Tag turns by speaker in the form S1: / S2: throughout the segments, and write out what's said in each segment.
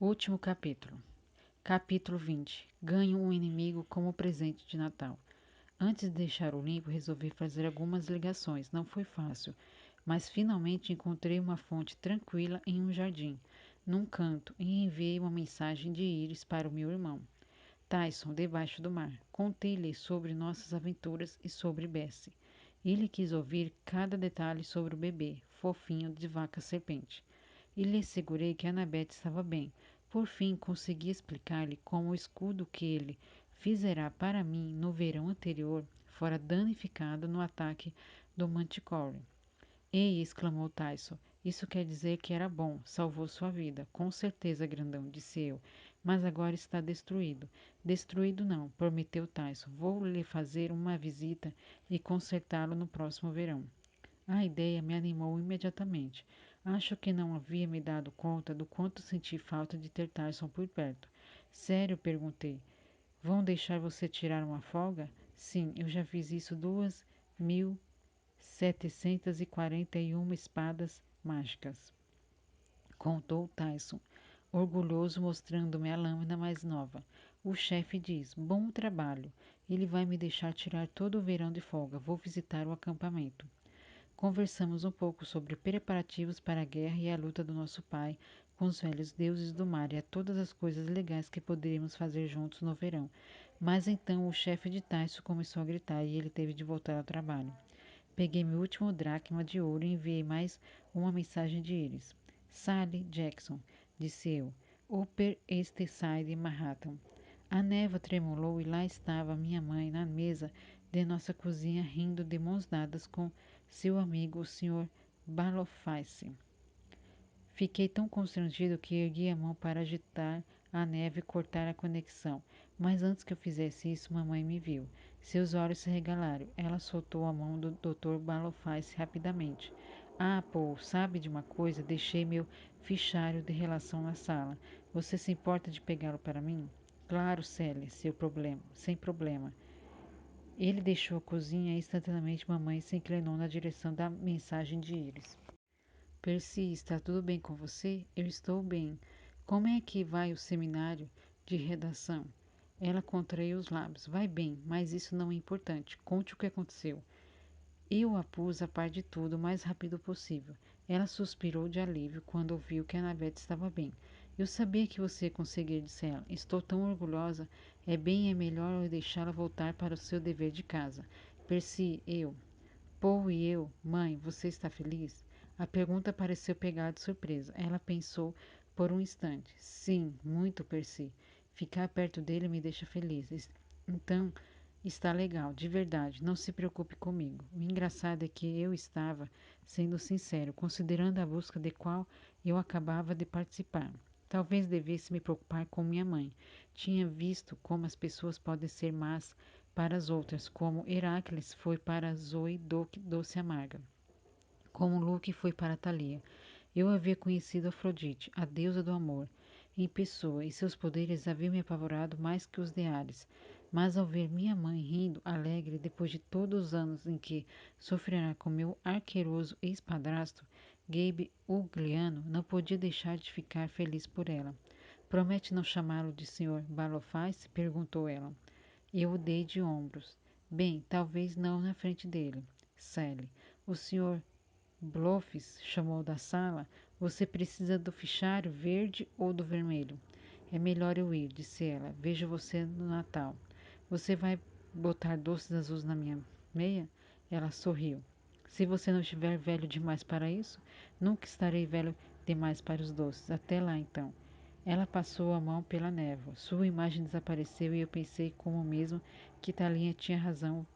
S1: Último capítulo. Capítulo 20. Ganho um inimigo como presente de Natal. Antes de deixar o limpo, resolvi fazer algumas ligações. Não foi fácil, mas finalmente encontrei uma fonte tranquila em um jardim, num canto, e enviei uma mensagem de íris para o meu irmão, Tyson, debaixo do mar. Contei-lhe sobre nossas aventuras e sobre Bessie. Ele quis ouvir cada detalhe sobre o bebê, fofinho de vaca-serpente. E lhe assegurei que Annabeth estava bem. Por fim, consegui explicar-lhe como o escudo que ele fizera para mim no verão anterior fora danificado no ataque do Manticore. Ei! Exclamou Tyson. Isso quer dizer que era bom, salvou sua vida. Com certeza, grandão, disse eu. Mas agora está destruído. Destruído não, prometeu Tyson. Vou lhe fazer uma visita e consertá-lo no próximo verão. A ideia me animou imediatamente. Acho que não havia me dado conta do quanto senti falta de ter Tyson por perto. Sério? Perguntei. Vão deixar você tirar uma folga? Sim, eu já fiz isso 2.741 espadas mágicas, contou Tyson, orgulhoso, mostrando-me a lâmina mais nova. O chefe diz: bom trabalho. Ele vai me deixar tirar todo o verão de folga. Vou visitar o acampamento. Conversamos um pouco sobre preparativos para a guerra e a luta do nosso pai com os velhos deuses do mar e a todas as coisas legais que poderíamos fazer juntos no verão. Mas então o chefe de Tyson começou a gritar e ele teve de voltar ao trabalho. Peguei meu último dracma de ouro e enviei mais uma mensagem de íris. Sally Jackson, disse eu, Upper East Side, Manhattan. A névoa tremulou e lá estava minha mãe na mesa de nossa cozinha rindo de mãos dadas com seu amigo, o Sr. Baloface. Fiquei tão constrangido que ergui a mão para agitar a neve e cortar a conexão. Mas antes que eu fizesse isso, mamãe me viu. Seus olhos se regalaram. Ela soltou a mão do Dr. Baloface rapidamente. Ah, Paul, sabe de uma coisa? Deixei meu fichário de relação na sala. Você se importa de pegá-lo para mim? Claro, Sally, sem problema. Ele deixou a cozinha e instantaneamente mamãe se inclinou na direção da mensagem de íris. Percy, está tudo bem com você? Eu estou bem. Como é que vai o seminário de redação? Ela contraiu os lábios. Vai bem, mas isso não é importante. Conte o que aconteceu. Eu a pus a par de tudo o mais rápido possível. Ela suspirou de alívio quando ouviu que Annabeth estava bem. Eu sabia que você ia conseguir, disse ela. Estou tão orgulhosa. É melhor eu deixá-la voltar para o seu dever de casa. Percy, Paul e eu, mãe, você está feliz? A pergunta pareceu pegar de surpresa. Ela pensou por um instante. Sim, muito, Percy. Ficar perto dele me deixa feliz. Então, está legal, de verdade. Não se preocupe comigo. O engraçado é que eu estava sendo sincero, considerando a busca de qual eu acabava de participar. Talvez devesse me preocupar com minha mãe. Tinha visto como as pessoas podem ser más para as outras, como Heracles foi para Zoe Doce Amarga, como Luke foi para Thalia. Eu havia conhecido Afrodite, a deusa do amor, em pessoa, e seus poderes haviam me apavorado mais que os de Ares. Mas ao ver minha mãe rindo, alegre, depois de todos os anos em que sofrerá com meu arqueiroso ex-padrasto, Gabe Ugliano, não podia deixar de ficar feliz por ela. Promete não chamá-lo de Sr. Baloface? Perguntou ela. Eu o dei de ombros. Bem, talvez não na frente dele. Sally, o Sr. Blofes chamou da sala. Você precisa do fichário verde ou do vermelho? É melhor eu ir, disse ela. Vejo você no Natal. Você vai botar doces azuis na minha meia? Ela sorriu. Se você não estiver velho demais para isso, nunca estarei velho demais para os doces. Até lá, então. Ela passou a mão pela névoa. Sua imagem desapareceu e eu pensei como mesmo que Thalia tinha razão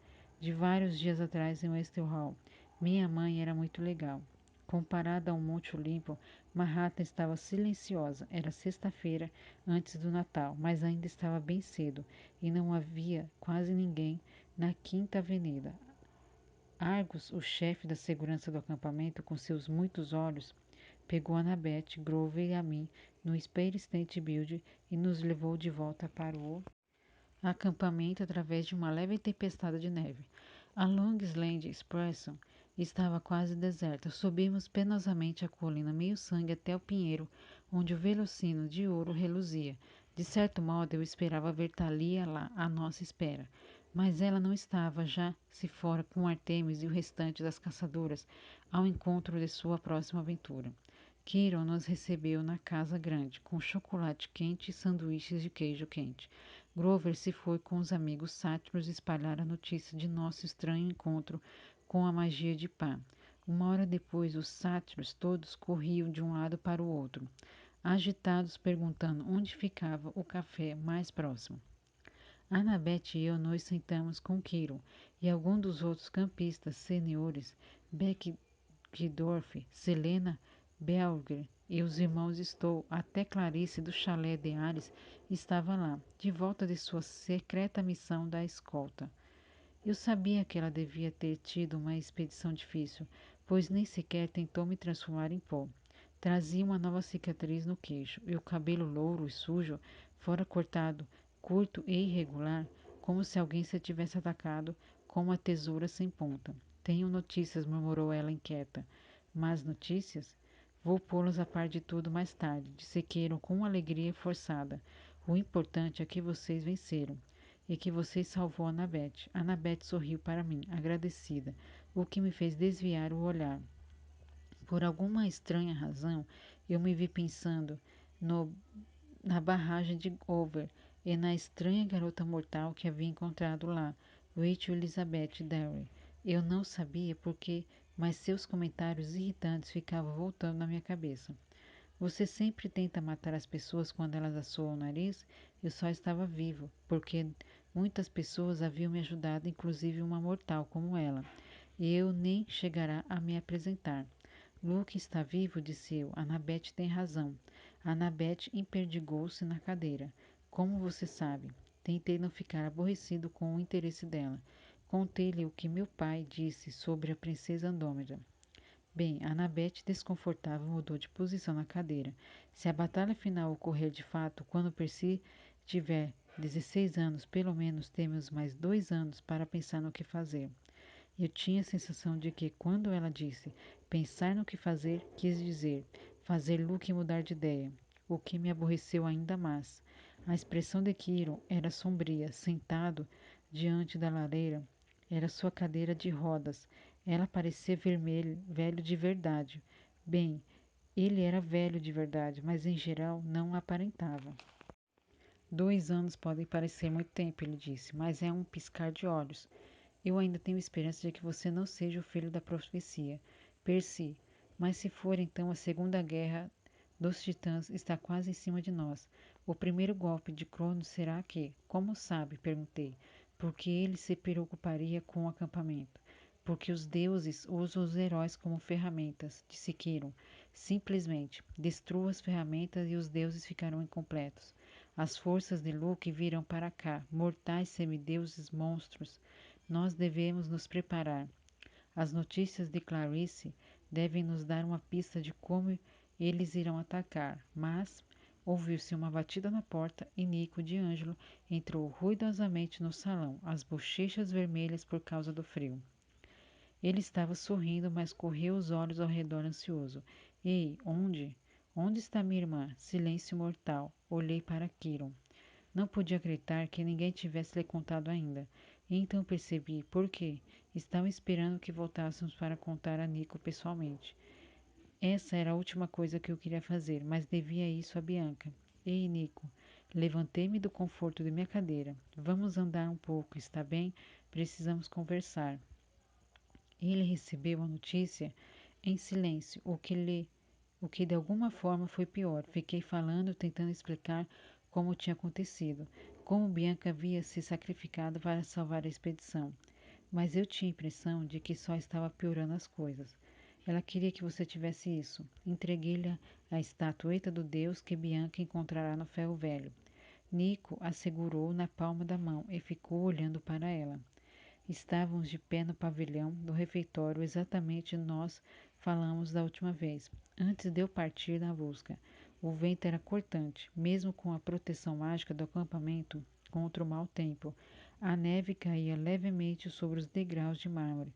S1: de vários dias atrás em West Hall. Minha mãe era muito legal. Comparada ao Monte Olimpo, Manhattan estava silenciosa. Era sexta-feira antes do Natal, mas ainda estava bem cedo e não havia quase ninguém na Quinta Avenida. Argus, o chefe da segurança do acampamento, com seus muitos olhos, pegou Annabeth, Grover e a mim no Empire State Building e nos levou de volta para o acampamento através de uma leve tempestade de neve. A Long Island Expression estava quase deserta. Subimos penosamente a colina meio sangue até o pinheiro, onde o velocino de ouro reluzia. De certo modo, eu esperava ver Thalia lá, à nossa espera. Mas ela não estava, já se fora com Artemis e o restante das caçadoras ao encontro de sua próxima aventura. Kiron nos recebeu na casa grande, com chocolate quente e sanduíches de queijo quente. Grover se foi com os amigos sátiros espalhar a notícia de nosso estranho encontro com a magia de Pá. Uma hora depois, os sátiros todos corriam de um lado para o outro, agitados, perguntando onde ficava o café mais próximo. Annabeth e eu nos sentamos com Kiro e alguns dos outros campistas seniores, Beckdorf, Selena Belger e os irmãos Stoll, até Clarice do chalé de Ares estava lá, de volta de sua secreta missão da escolta. Eu sabia que ela devia ter tido uma expedição difícil, pois nem sequer tentou me transformar em pó. Trazia uma nova cicatriz no queixo e o cabelo louro e sujo, fora cortado, curto e irregular, como se alguém se tivesse atacado com uma tesoura sem ponta. Tenho notícias, murmurou ela inquieta. Mas notícias? Vou pô-las a par de tudo mais tarde, disse Queiroz com alegria forçada. O importante é que vocês venceram e que você salvou Annabeth. Annabeth sorriu para mim, agradecida, o que me fez desviar o olhar. Por alguma estranha razão, eu me vi pensando no, na barragem de Over e na estranha garota mortal que havia encontrado lá, Rachel Elizabeth Derry. Eu não sabia por quê, mas seus comentários irritantes ficavam voltando na minha cabeça. Você sempre tenta matar as pessoas quando elas assoam o nariz? Eu só estava vivo, porque muitas pessoas haviam me ajudado, inclusive uma mortal como ela. E eu nem chegará a me apresentar. Luke está vivo, disse eu. Annabeth tem razão. Annabeth emperdigou-se na cadeira. Como você sabe? Tentei não ficar aborrecido com o interesse dela. Contei-lhe o que meu pai disse sobre a princesa Andômeda. Bem, Annabeth, desconfortável, mudou de posição na cadeira. Se a batalha final ocorrer de fato, quando Percy tiver 16 anos, pelo menos temos mais 2 anos para pensar no que fazer. Eu tinha a sensação de que, quando ela disse pensar no que fazer, quis dizer fazer Luke mudar de ideia, o que me aborreceu ainda mais. A expressão de Quirón era sombria, sentado diante da lareira. Era sua cadeira de rodas. Ela parecia vermelho, velho de verdade. Bem, ele era velho de verdade, mas em geral não aparentava. 2 anos podem parecer muito tempo, ele disse, mas é um piscar de olhos. Eu ainda tenho esperança de que você não seja o filho da profecia, Percy. Mas se for, então a Segunda Guerra dos Titãs está quase em cima de nós. O primeiro golpe de Cronos será que? Como sabe? Perguntei. Porque ele se preocuparia com o acampamento. Porque os deuses usam os heróis como ferramentas, disse Quirón. Simplesmente, destrua as ferramentas e os deuses ficarão incompletos. As forças de Luke virão para cá, mortais semideuses monstros. Nós devemos nos preparar. As notícias de Clarice devem nos dar uma pista de como eles irão atacar, mas ouviu-se uma batida na porta e Nico de Ângelo entrou ruidosamente no salão, as bochechas vermelhas por causa do frio. Ele estava sorrindo, mas correu os olhos ao redor ansioso. Ei, onde? Onde está minha irmã? Silêncio mortal. Olhei para Kiron. Não podia acreditar que ninguém tivesse lhe contado ainda. E então percebi por quê. Estavam esperando que voltássemos para contar a Nico pessoalmente. Essa era a última coisa que eu queria fazer, mas devia isso a Bianca. Ei, Nico. Levantei-me do conforto de minha cadeira. Vamos andar um pouco, está bem? Precisamos conversar. Ele recebeu a notícia em silêncio, o que de alguma forma foi pior. Fiquei falando, tentando explicar como tinha acontecido, como Bianca havia se sacrificado para salvar a expedição. Mas eu tinha a impressão de que só estava piorando as coisas. Ela queria que você tivesse isso. Entreguei-lhe a estatueta do Deus que Bianca encontrará no ferro velho. Nico a segurou na palma da mão e ficou olhando para ela. Estávamos de pé no pavilhão do refeitório, exatamente nós falamos da última vez, antes de eu partir na busca. O vento era cortante, mesmo com a proteção mágica do acampamento contra o mau tempo. A neve caía levemente sobre os degraus de mármore.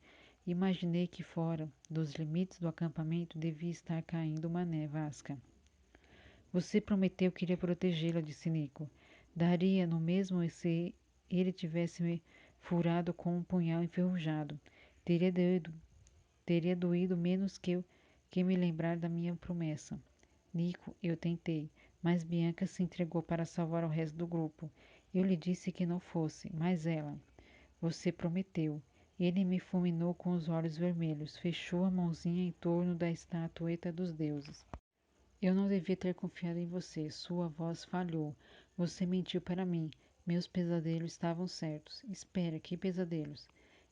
S1: Imaginei que fora dos limites do acampamento devia estar caindo uma nevasca. Você prometeu que iria protegê-la, disse Nico. Daria no mesmo se ele tivesse me furado com um punhal enferrujado. Teria doído, teria doído menos que me lembrar da minha promessa. Nico, eu tentei, mas Bianca se entregou para salvar o resto do grupo. Eu lhe disse que não fosse, mas ela. Você prometeu. Ele me fulminou com os olhos vermelhos, fechou a mãozinha em torno da estatueta dos deuses. Eu não devia ter confiado em você. Sua voz falhou. Você mentiu para mim. Meus pesadelos estavam certos. Espera, que pesadelos?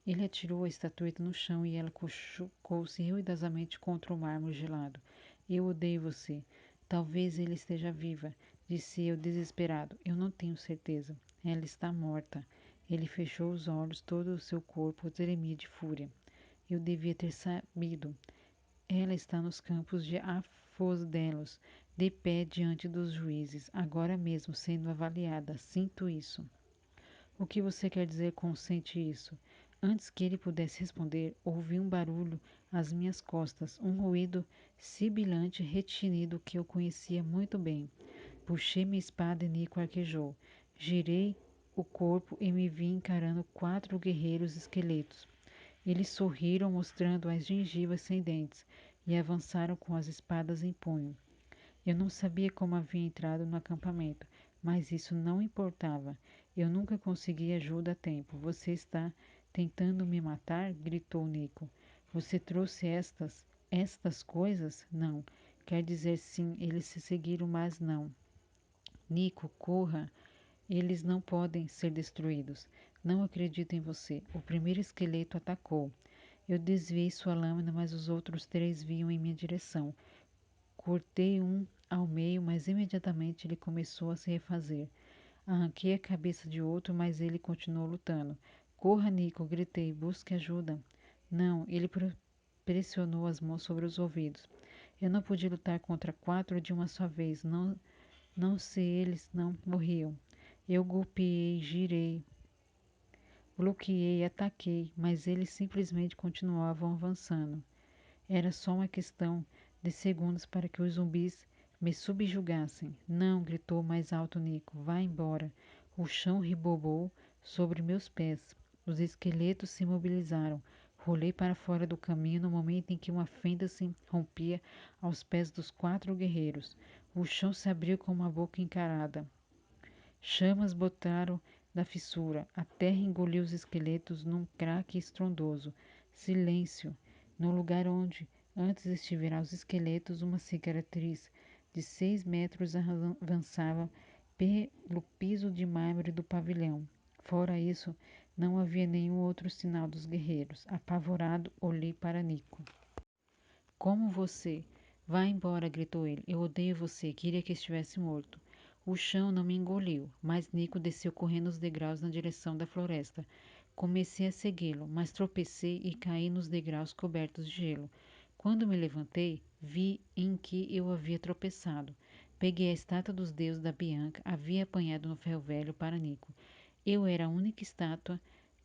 S1: Ele atirou a estatueta no chão e ela chocou-se ruidosamente contra o mármore gelado. Eu odeio você. Talvez ele esteja viva, disse eu desesperado. Eu não tenho certeza. Ela está morta. Ele fechou os olhos, todo o seu corpo tremia de fúria. Eu devia ter sabido. Ela está nos campos de Afodelos, de pé diante dos juízes, agora mesmo sendo avaliada. Sinto isso. O que você quer dizer com sente isso? Antes que ele pudesse responder, ouvi um barulho às minhas costas, um ruído sibilante retinido que eu conhecia muito bem. Puxei minha espada e Nico arquejou. Girei o corpo e me vi encarando 4 guerreiros esqueletos. Eles sorriram, mostrando as gengivas sem dentes, e avançaram com as espadas em punho. Eu não sabia como havia entrado no acampamento, mas isso não importava. Eu nunca consegui ajuda a tempo. Você está tentando me matar? Gritou Nico. Você trouxe estas coisas? Não. Quer dizer sim, eles se seguiram, mas não. Nico, corra. Eles não podem ser destruídos. Não acredito em você. O primeiro esqueleto atacou. Eu desviei sua lâmina, mas os outros 3 vinham em minha direção. Cortei um ao meio, mas imediatamente ele começou a se refazer. Arranquei a cabeça de outro, mas ele continuou lutando. Corra, Nico, gritei. Busque ajuda. Não, ele pressionou as mãos sobre os ouvidos. Eu não podia lutar contra 4 de uma só vez. Não se eles não morriam. Eu golpeei, girei, bloqueei, ataquei, mas eles simplesmente continuavam avançando. Era só uma questão de segundos para que os zumbis me subjugassem. Não, gritou mais alto Nico. Vá embora. O chão ribobou sobre meus pés. Os esqueletos se mobilizaram. Rolei para fora do caminho no momento em que uma fenda se rompia aos pés dos 4 guerreiros. O chão se abriu com uma boca encarada. Chamas botaram da fissura. A terra engoliu os esqueletos num craque estrondoso. Silêncio. No lugar onde antes estiveram os esqueletos, uma cicatriz de 6 metros avançava pelo piso de mármore do pavilhão. Fora isso, não havia nenhum outro sinal dos guerreiros. Apavorado, olhei para Nico. Como você? Vá embora, gritou ele. Eu odeio você. Queria que estivesse morto. O chão não me engoliu, mas Nico desceu correndo os degraus na direção da floresta. Comecei a segui-lo, mas tropecei e caí nos degraus cobertos de gelo. Quando me levantei, vi em que eu havia tropeçado. Peguei a estátua dos deuses da Bianca, havia apanhado no ferro velho para Nico. Eu era a única estátua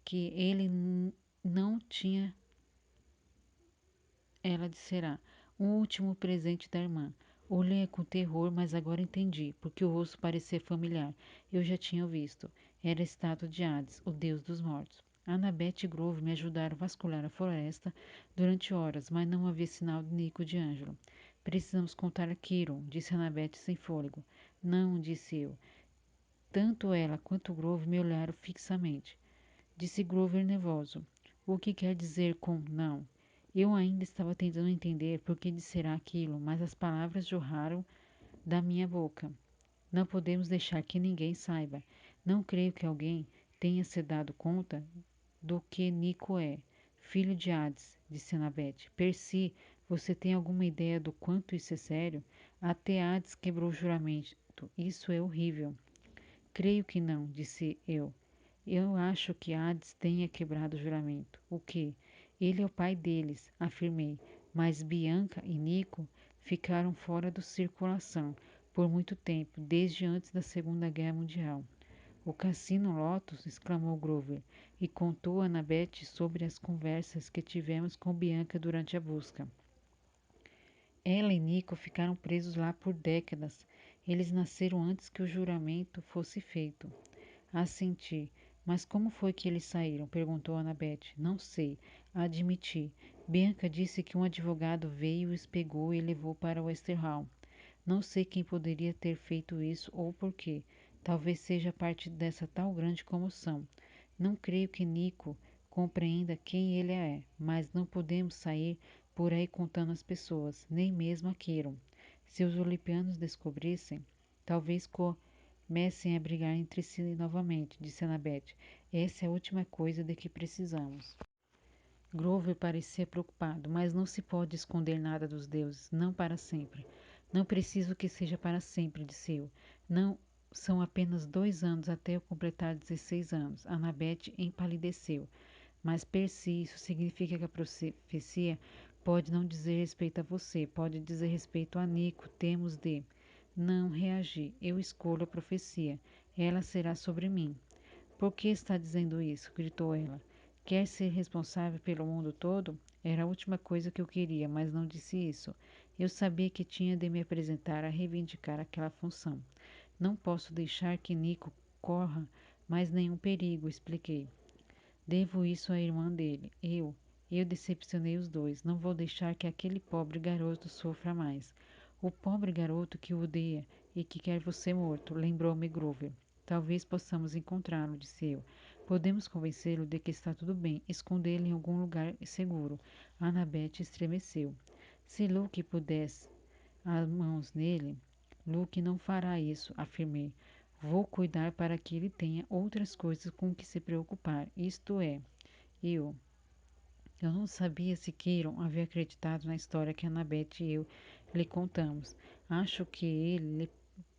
S1: que ele não tinha. Ela disserá, o último presente da irmã. Olhei com terror, mas agora entendi, porque o rosto parecia familiar. Eu já tinha visto. Era a estátua de Hades, o deus dos mortos. Annabeth e Grove me ajudaram a vasculhar a floresta durante horas, mas não havia sinal de Nico de Ângelo. Precisamos contar a Kiron, disse Annabeth sem fôlego. Não, disse eu. Tanto ela quanto Grove me olharam fixamente. Disse Grover nervoso. O que quer dizer com não? Eu ainda estava tentando entender por que dissera aquilo, mas as palavras jorraram da minha boca. Não podemos deixar que ninguém saiba. Não creio que alguém tenha se dado conta do que Nico é. Filho de Hades, disse Annabeth. Percy, você tem alguma ideia do quanto isso é sério? Até Hades quebrou o juramento. Isso é horrível. Creio que não, disse eu. Eu acho que Hades tenha quebrado o juramento. O quê? Ele é o pai deles, afirmei. Mas Bianca e Nico ficaram fora da circulação por muito tempo, desde antes da Segunda Guerra Mundial. O Cassino Lotus, exclamou Grover, e contou a Annabeth sobre as conversas que tivemos com Bianca durante a busca. Ela e Nico ficaram presos lá por décadas. Eles nasceram antes que o juramento fosse feito. Assenti. Mas como foi que eles saíram? Perguntou Annabeth. Não sei. Admiti. Bianca disse que um advogado veio, os pegou e levou para Westerhall. Não sei quem poderia ter feito isso ou por quê. Talvez seja parte dessa tal grande comoção. Não creio que Nico compreenda quem ele é, mas não podemos sair por aí contando às pessoas, nem mesmo a queiram. Se os olipianos descobrissem, talvez comecem a brigar entre si novamente, disse Annabeth. Essa é a última coisa de que precisamos. Grover parecia preocupado, mas não se pode esconder nada dos deuses, não para sempre. Não preciso que seja para sempre, disse eu. Não são apenas 2 anos até eu completar 16 anos. Annabeth empalideceu. Mas Percy, isso significa que a profecia pode não dizer respeito a você, pode dizer respeito a Nico. Temos de. Não reagir. Eu escolho a profecia. Ela será sobre mim. Por que está dizendo isso? Gritou ela. Quer ser responsável pelo mundo todo? Era a última coisa que eu queria, mas não disse isso. Eu sabia que tinha de me apresentar a reivindicar aquela função. Não posso deixar que Nico corra mais nenhum perigo, expliquei. Devo isso à irmã dele. Eu decepcionei os dois. Não vou deixar que aquele pobre garoto sofra mais. O pobre garoto que o odeia e que quer você morto, lembrou-me Grover. Talvez possamos encontrá-lo, disse eu. Podemos convencê-lo de que está tudo bem, escondê-lo em algum lugar seguro. Annabeth estremeceu. Se Luke pudesse as mãos nele, Luke não fará isso, afirmei. Vou cuidar para que ele tenha outras coisas com que se preocupar, isto é, eu. Eu não sabia se Kiron havia acreditado na história que Annabeth e eu lhe contamos. Acho que ele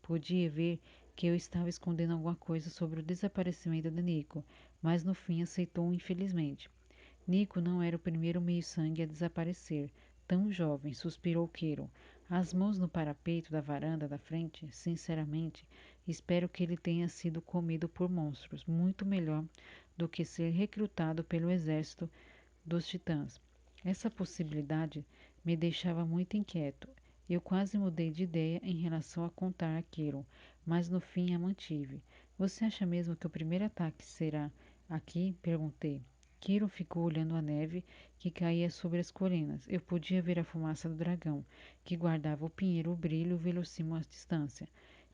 S1: podia ver que eu estava escondendo alguma coisa sobre o desaparecimento de Nico, mas no fim aceitou infelizmente. Nico não era o primeiro meio-sangue a desaparecer. Tão jovem, suspirou Kiron. As mãos no parapeito da varanda da frente. Sinceramente, espero que ele tenha sido comido por monstros. Muito melhor do que ser recrutado pelo exército dos titãs. Essa possibilidade me deixava muito inquieto. Eu quase mudei de ideia em relação a contar a Kiron, mas no fim a mantive. Você acha mesmo que o primeiro ataque será aqui? Perguntei. Kiron ficou olhando a neve que caía sobre as colinas. Eu podia ver a fumaça do dragão, que guardava o pinheiro, o brilho verossímil à distância.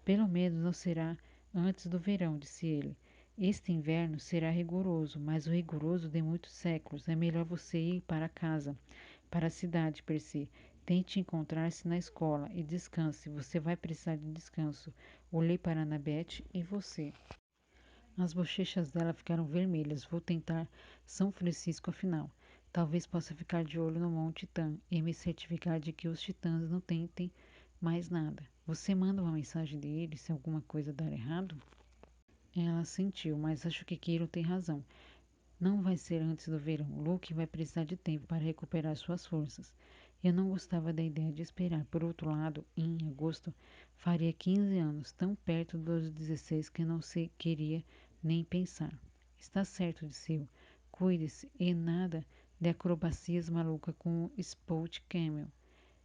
S1: Pelo menos não será antes do verão, disse ele. Este inverno será rigoroso, mas o rigoroso de muitos séculos. É melhor você ir para casa, para a cidade, Percy. Tente encontrar-se na escola e descanse. Você vai precisar de descanso. Olhei para Annabeth e você. As bochechas dela ficaram vermelhas. Vou tentar São Francisco afinal. Talvez possa ficar de olho no Monte Titã e me certificar de que os titãs não tentem mais nada. Você manda uma mensagem dele se alguma coisa dar errado? Ela sentiu, mas acho que Kiro tem razão. Não vai ser antes do verão. Luke vai precisar de tempo para recuperar suas forças. Eu não gostava da ideia de esperar. Por outro lado, em agosto, faria 15 anos, tão perto dos 16 que não se queria nem pensar. Está certo, disse eu. Cuide-se e nada de acrobacias malucas com o Spout Camel.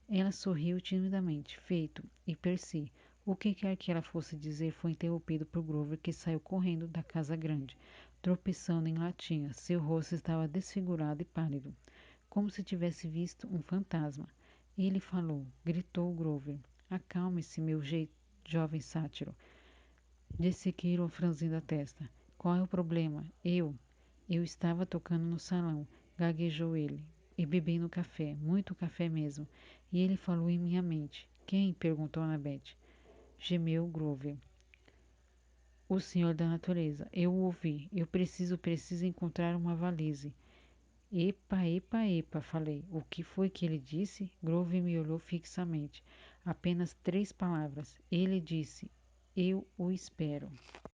S1: Ela sorriu timidamente. Feito. E Percy. O que quer que ela fosse dizer foi interrompido por Grover, que saiu correndo da casa grande, tropeçando em latinhas. Seu rosto estava desfigurado e pálido, como se tivesse visto um fantasma. Ele falou, gritou Grover. Acalme-se, meu jovem sátiro. Disse Quiro franzindo a testa. Qual é o problema? Eu estava tocando no salão, gaguejou ele, e bebendo café, muito café mesmo. E ele falou em minha mente. Quem? Perguntou Annabeth. Gemeu Grover. O senhor da natureza. Eu o ouvi. Eu preciso encontrar uma valise. Epa, epa, epa, falei. O que foi que ele disse? Grover me olhou fixamente. Apenas 3 palavras. Ele disse: Eu o espero.